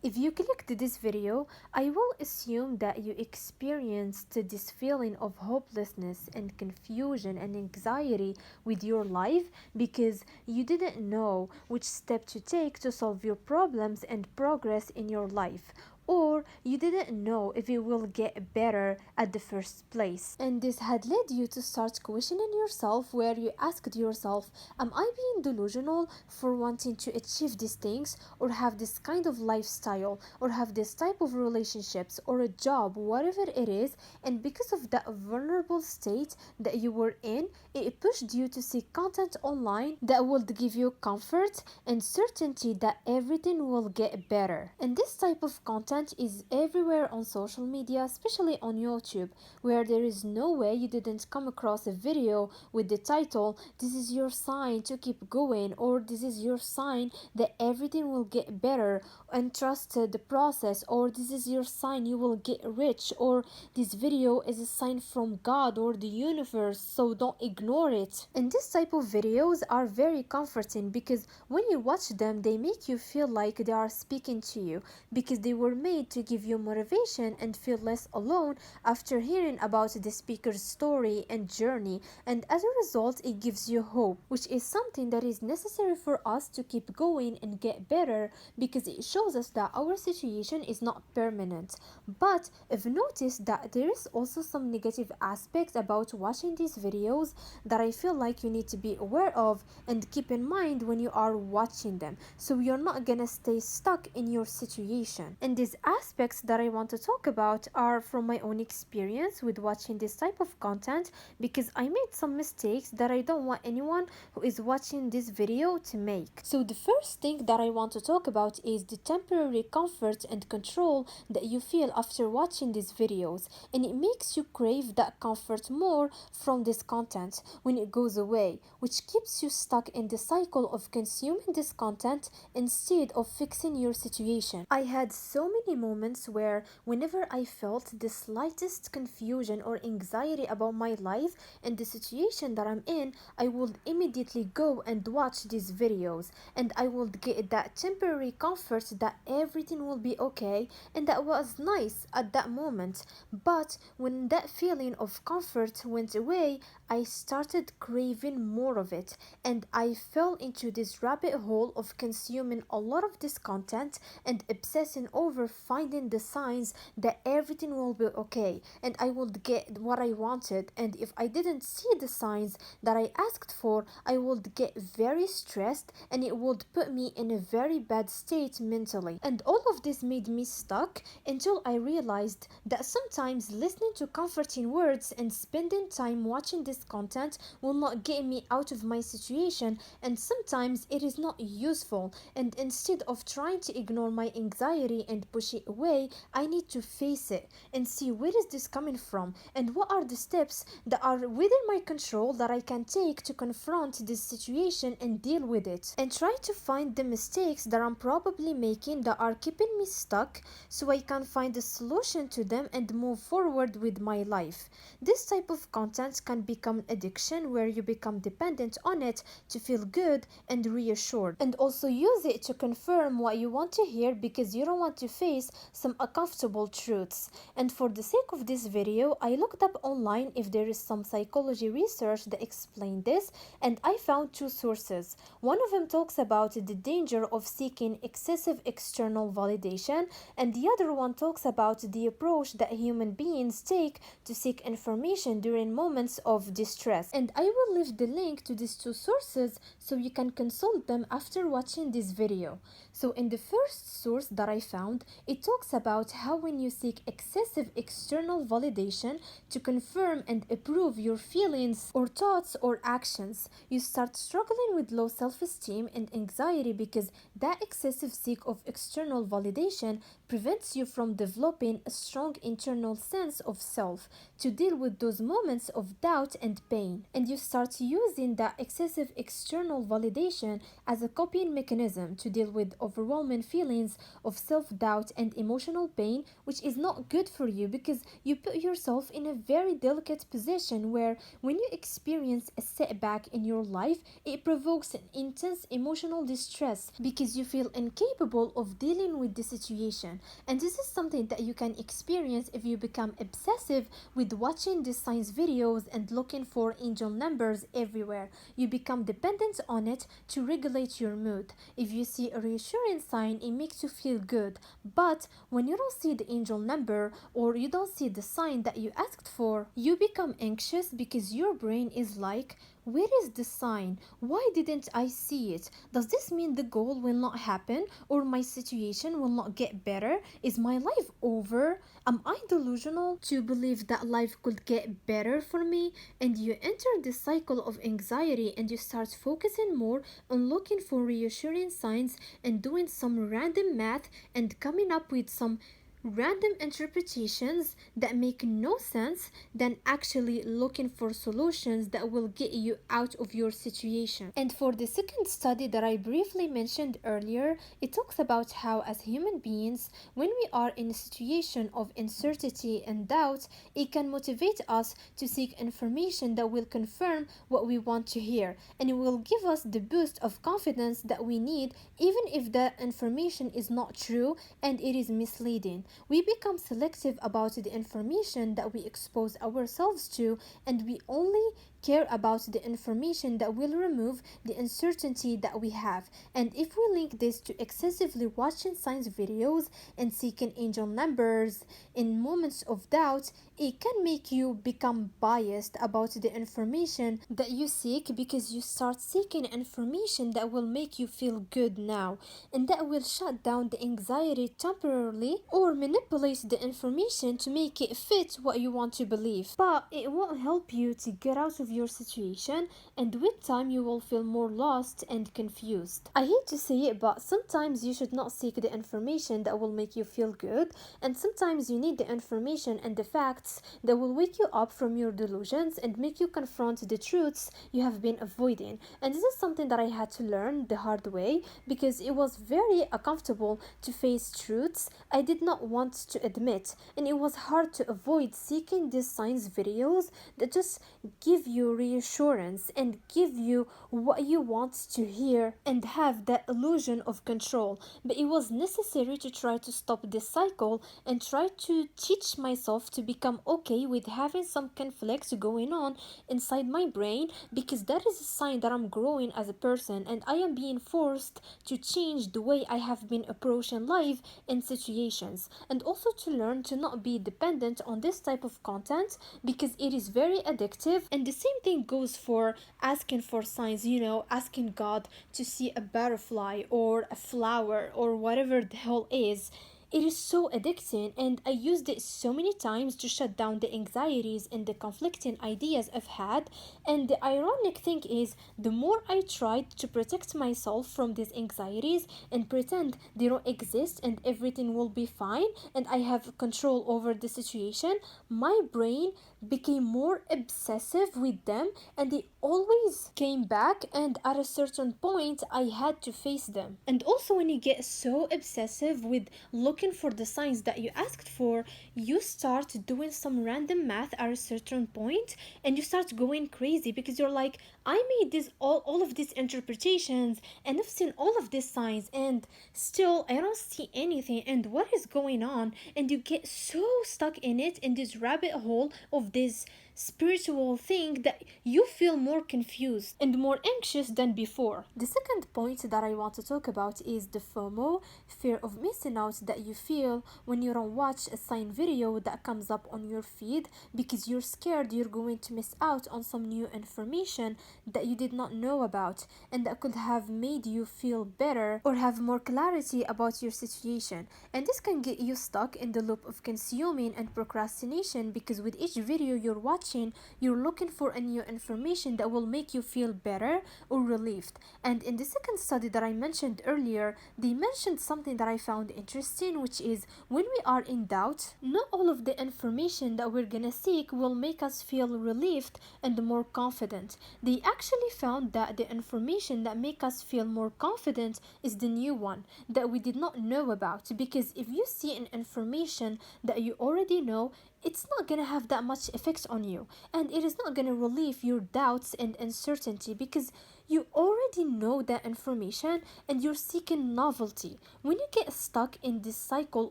If you clicked this video, I will assume that you experienced this feeling of hopelessness and confusion and anxiety with your life because you didn't know which step to take to solve your problems and progress in your life. Or you didn't know if it will get better at the first place. And this had led you to start questioning yourself, where you asked yourself, am I being delusional for wanting to achieve these things, or have this kind of lifestyle, or have this type of relationships, or a job, whatever it is? And because of that vulnerable state that you were in, it pushed you to seek content online that would give you comfort and certainty that everything will get better. And this type of content is everywhere on social media, especially on YouTube, where there is no way you didn't come across a video with the title, "This is your sign to keep going," or "This is your sign that everything will get better and trust the process," or "This is your sign you will get rich," or "This video is a sign from God or the universe, so don't ignore it." And this type of videos are very comforting because when you watch them, they make you feel like they are speaking to you, because they were made to give you motivation and feel less alone after hearing about the speaker's story and journey. And as a result, it gives you hope, which is something that is necessary for us to keep going and get better, because it shows us that our situation is not permanent. But I've noticed that there is also some negative aspects about watching these videos that I feel like you need to be aware of and keep in mind when you are watching them, so you're not gonna stay stuck in your situation. And these aspects that I want to talk about are from my own experience with watching this type of content, because I made some mistakes that I don't want anyone who is watching this video to make. So the first thing that I want to talk about is the temporary comfort and control that you feel after watching these videos, and it makes you crave that comfort more from this content when it goes away, which keeps you stuck in the cycle of consuming this content instead of fixing your situation. I had so many moments where whenever I felt the slightest confusion or anxiety about my life and the situation that I'm in, I would immediately go and watch these videos, and I would get that temporary comfort that everything will be okay, and that was nice at that moment. But when that feeling of comfort went away, I started craving more of it, and I fell into this rabbit hole of consuming a lot of this content and obsessing over finding the signs that everything will be okay and I would get what I wanted. And if I didn't see the signs that I asked for, I would get very stressed, and it would put me in a very bad state mentally. And all of this made me stuck until I realized that sometimes listening to comforting words and spending time watching this content will not get me out of my situation, and sometimes it is not useful. And instead of trying to ignore my anxiety and push it away, I need to face it and see where is this coming from and what are the steps that are within my control that I can take to confront this situation and deal with it, and try to find the mistakes that I'm probably making that are keeping me stuck, so I can find a solution to them and move forward with my life. This type of content can become addiction, where you become dependent on it to feel good and reassured, and also use it to confirm what you want to hear because you don't want to face some uncomfortable truths. And for the sake of this video, I looked up online if there is some psychology research that explained this, and I found two sources. One of them talks about the danger of seeking excessive external validation, and the other one talks about the approach that human beings take to seek information during moments of distress. And I will leave the link to these two sources so you can consult them after watching this video. So in the first source that I found, it talks about how when you seek excessive external validation to confirm and approve your feelings or thoughts or actions, you start struggling with low self-esteem and anxiety, because that excessive seek of external validation prevents you from developing a strong internal sense of self to deal with those moments of doubt and and pain, and you start using that excessive external validation as a coping mechanism to deal with overwhelming feelings of self-doubt and emotional pain, which is not good for you because you put yourself in a very delicate position where when you experience a setback in your life, it provokes an intense emotional distress because you feel incapable of dealing with the situation. And this is something that you can experience if you become obsessive with watching these science videos and looking for angel numbers everywhere. You become dependent on it to regulate your mood. If you see a reassuring sign, it makes you feel good. But when you don't see the angel number or you don't see the sign that you asked for, you become anxious because your brain is like, where is the sign? Why didn't I see it? Does this mean the goal will not happen or my situation will not get better? Is my life over? Am I delusional to believe that life could get better for me? And you enter this cycle of anxiety and you start focusing more on looking for reassuring signs and doing some random math and coming up with some random interpretations that make no sense than actually looking for solutions that will get you out of your situation. And for the second study that I briefly mentioned earlier, it talks about how as human beings, when we are in a situation of uncertainty and doubt, it can motivate us to seek information that will confirm what we want to hear, and it will give us the boost of confidence that we need even if that information is not true and it is misleading. We become selective about the information that we expose ourselves to, and we only care about the information that will remove the uncertainty that we have. And if we link this to excessively watching science videos and seeking angel numbers in moments of doubt, it can make you become biased about the information that you seek because you start seeking information that will make you feel good now, and that will shut down the anxiety temporarily or manipulate the information to make it fit what you want to believe. But it won't help you to get out of your situation, and with time you will feel more lost and confused. I hate to say it, but sometimes you should not seek the information that will make you feel good, and sometimes you need the information and the facts that will wake you up from your delusions and make you confront the truths you have been avoiding. And this is something that I had to learn the hard way because it was very uncomfortable to face truths I did not want to admit, and it was hard to avoid seeking these science videos that just give you reassurance and give you what you want to hear and have that illusion of control. But it was necessary to try to stop this cycle and try to teach myself to become okay with having some conflicts going on inside my brain, because that is a sign that I'm growing as a person and I am being forced to change the way I have been approaching life in situations, and also to learn to not be dependent on this type of content because it is very addictive. And the same thing goes for asking for signs, asking God to see a butterfly or a flower or whatever the hell is. It is so addicting, and I used it so many times to shut down the anxieties and the conflicting ideas I've had. And the ironic thing is, the more I tried to protect myself from these anxieties and pretend they don't exist and everything will be fine and I have control over the situation, my brain became more obsessive with them and they always came back, and at a certain point I had to face them. And also, when you get so obsessive with looking for the signs that you asked for, you start doing some random math at a certain point and you start going crazy because you're like, I made this all of these interpretations and I've seen all of these signs and still I don't see anything, and what is going on? And you get so stuck in it, in this rabbit hole of this spiritual thing, that you feel more confused and more anxious than before. The second point that I want to talk about is the FOMO, fear of missing out, that you feel when you don't watch a sign video that comes up on your feed because you're scared you're going to miss out on some new information that you did not know about and that could have made you feel better or have more clarity about your situation. And this can get you stuck in the loop of consuming and procrastination because with each video you're watching, watching, you're looking for a new information that will make you feel better or relieved. And in the second study that I mentioned earlier, they mentioned something that I found interesting, which is when we are in doubt, not all of the information that we're gonna seek will make us feel relieved and more confident. They actually found that the information that make us feel more confident is the new one that we did not know about, because if you see an information that you already know, it's not gonna have that much effect on you, and it is not gonna relieve your doubts and uncertainty because you already know that information and you're seeking novelty. When you get stuck in this cycle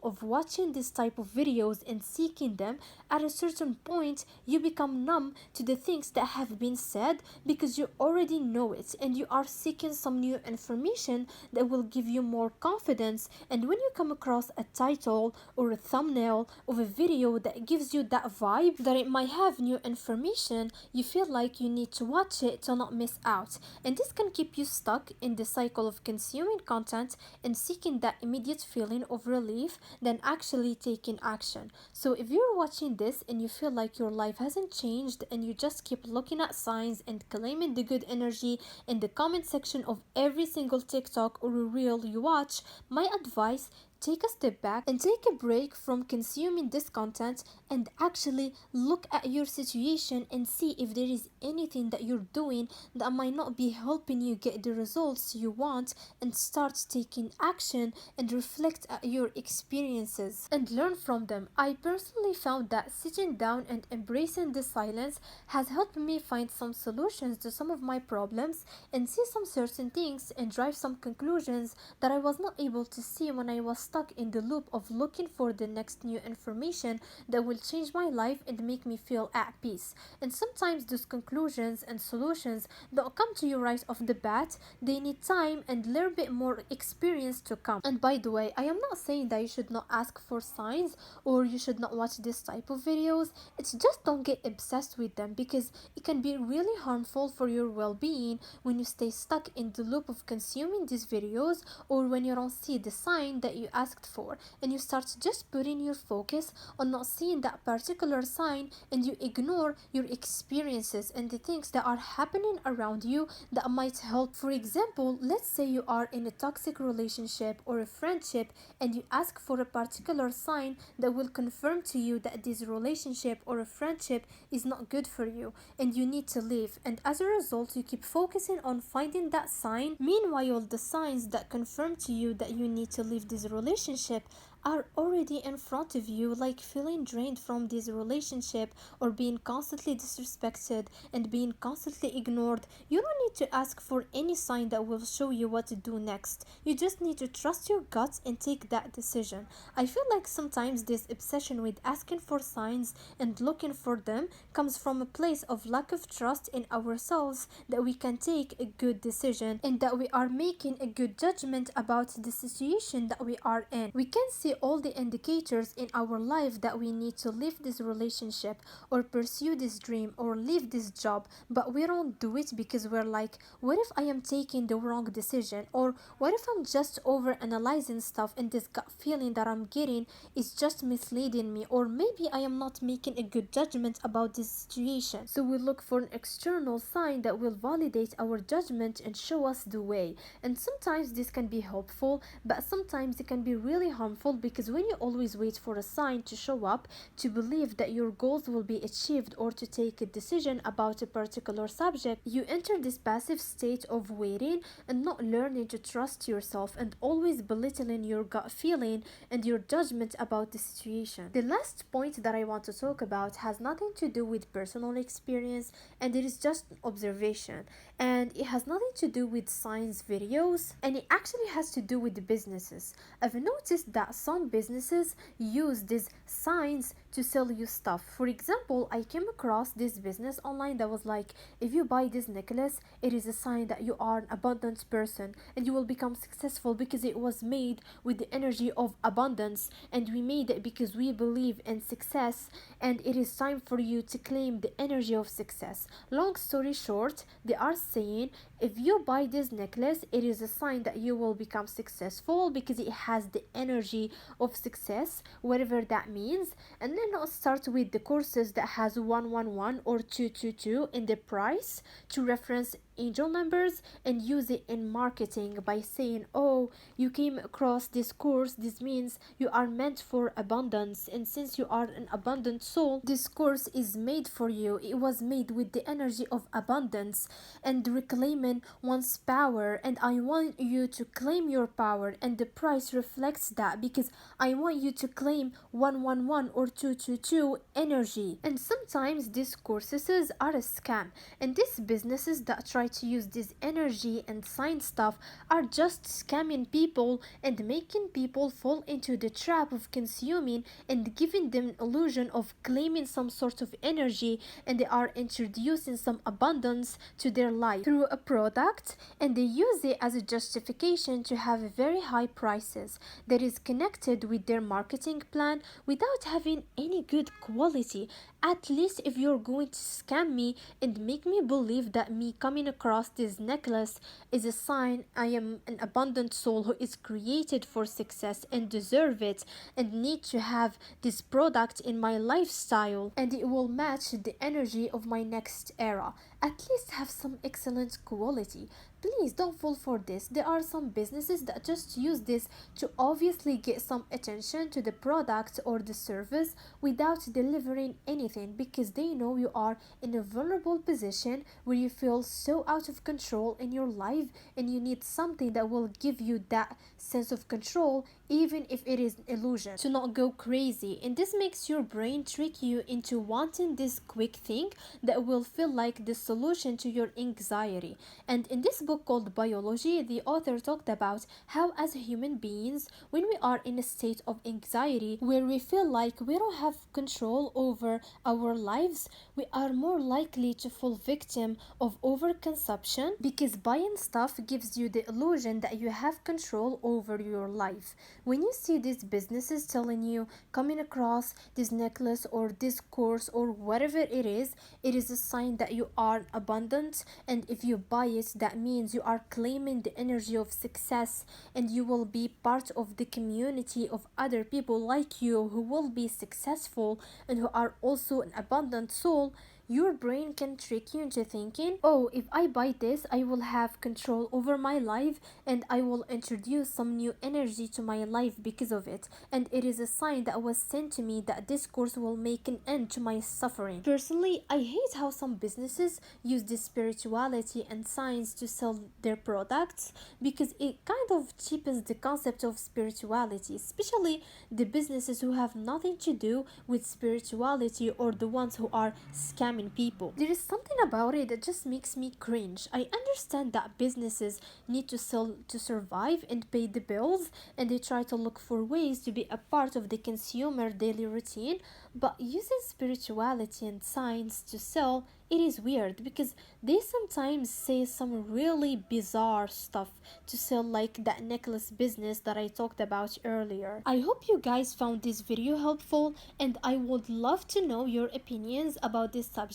of watching this type of videos and seeking them, at a certain point you become numb to the things that have been said because you already know it and you are seeking some new information that will give you more confidence. And when you come across a title or a thumbnail of a video that gives you that vibe that it might have new information, you feel like you need to watch it to not miss out. And this can keep you stuck in the cycle of consuming content and seeking that immediate feeling of relief than actually taking action. So if you're watching this and you feel like your life hasn't changed and you just keep looking at signs and claiming the good energy in the comment section of every single TikTok or reel you watch, my advice: take a step back and take a break from consuming this content and actually look at your situation and see if there is anything that you're doing that might not be helping you get the results you want, and start taking action and reflect at your experiences and learn from them. I personally found that sitting down and embracing the silence has helped me find some solutions to some of my problems and see some certain things and drive some conclusions that I was not able to see when I was stuck in the loop of looking for the next new information that will change my life and make me feel at peace. And sometimes those conclusions and solutions don't come to you right off the bat. They need time and a little bit more experience to come. And by the way, I am not saying that you should not ask for signs or you should not watch this type of videos. It's just don't get obsessed with them, because it can be really harmful for your well-being when you stay stuck in the loop of consuming these videos, or when you don't see the sign that you asked for and you start just putting your focus on not seeing that particular sign and you ignore your experiences and the things that are happening around you that might help. For example, let's say you are in a toxic relationship or a friendship and you ask for a particular sign that will confirm to you that this relationship or a friendship is not good for you and you need to leave, and as a result you keep focusing on finding that sign. Meanwhile, the signs that confirm to you that you need to leave this relationship are already in front of you, like feeling drained from this relationship or being constantly disrespected and being constantly ignored. You don't need to ask for any sign that will show you what to do next. You just need to trust your gut and take that decision. I feel like sometimes this obsession with asking for signs and looking for them comes from a place of lack of trust in ourselves that we can take a good decision and that we are making a good judgment about the situation that we are in. We can see all the indicators in our life that we need to leave this relationship or pursue this dream or leave this job, but we don't do it because we're like, what if I am taking the wrong decision? Or what if I'm just over analyzing stuff and this gut feeling that I'm getting is just misleading me? Or maybe I am not making a good judgment about this situation. So we look for an external sign that will validate our judgment and show us the way. And sometimes this can be helpful, but sometimes it can be really harmful, because when you always wait for a sign to show up to believe that your goals will be achieved or to take a decision about a particular subject, you enter this passive state of waiting and not learning to trust yourself and always belittling your gut feeling and your judgment about the situation. The last point that I want to talk about has nothing to do with personal experience, and it is just observation, and it has nothing to do with science videos, and it actually has to do with the businesses. I've noticed that some businesses use these signs to sell you stuff. For example, I came across this business online that was like, if you buy this necklace, it is a sign that you are an abundant person and you will become successful because it was made with the energy of abundance, and we made it because we believe in success and it is time for you to claim the energy of success. Long story short, they are saying if you buy this necklace, it is a sign that you will become successful because it has the energy of success, whatever that means. And not start with the courses that has 111 or 222 in the price to reference angel numbers and use it in marketing by saying, oh, you came across this course, this means you are meant for abundance, and since you are an abundant soul, this course is made for you. It was made with the energy of abundance and reclaiming one's power, and I want you to claim your power, and the price reflects that because I want you to claim 111 or 222 energy. And sometimes these courses are a scam, and these businesses that try to use this energy and science stuff are just scamming people and making people fall into the trap of consuming and giving them illusion of claiming some sort of energy, and they are introducing some abundance to their life through a product, and they use it as a justification to have very high prices that is connected with their marketing plan without having any good quality. At least if you're going to scam me and make me believe that me coming across this necklace is a sign I am an abundant soul who is created for success and deserve it and need to have this product in my lifestyle and it will match the energy of my next era. At least have some excellent quality. Please don't fall for this. There are some businesses that just use this to obviously get some attention to the product or the service without delivering anything because they know you are in a vulnerable position where you feel so out of control in your life and you need something that will give you that sense of control even if it is an illusion to not go crazy. And this makes your brain trick you into wanting this quick thing that will feel like the solution to your anxiety. And in this book called Biology, the author talked about how as human beings, when we are in a state of anxiety where we feel like we don't have control over our lives, we are more likely to fall victim of overconsumption because buying stuff gives you the illusion that you have control over your life. When you see these businesses telling you coming across this necklace or this course or whatever it is a sign that you are abundant, and if you buy it, that means you are claiming the energy of success and you will be part of the community of other people like you who will be successful and who are also an abundant soul. Your brain can trick you into thinking, oh, if I buy this, I will have control over my life and I will introduce some new energy to my life because of it. And it is a sign that was sent to me that this course will make an end to my suffering. Personally, I hate how some businesses use this spirituality and science to sell their products because it kind of cheapens the concept of spirituality, especially the businesses who have nothing to do with spirituality or the ones who are scamming people. There is something about it that just makes me cringe. I understand that businesses need to sell to survive and pay the bills, and they try to look for ways to be a part of the consumer daily routine, but using spirituality and science to sell, it is weird because they sometimes say some really bizarre stuff to sell, like that necklace business that I talked about earlier. I hope you guys found this video helpful, and I would love to know your opinions about this subject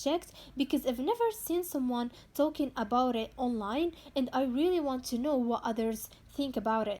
because I've never seen someone talking about it online and I really want to know what others think about it.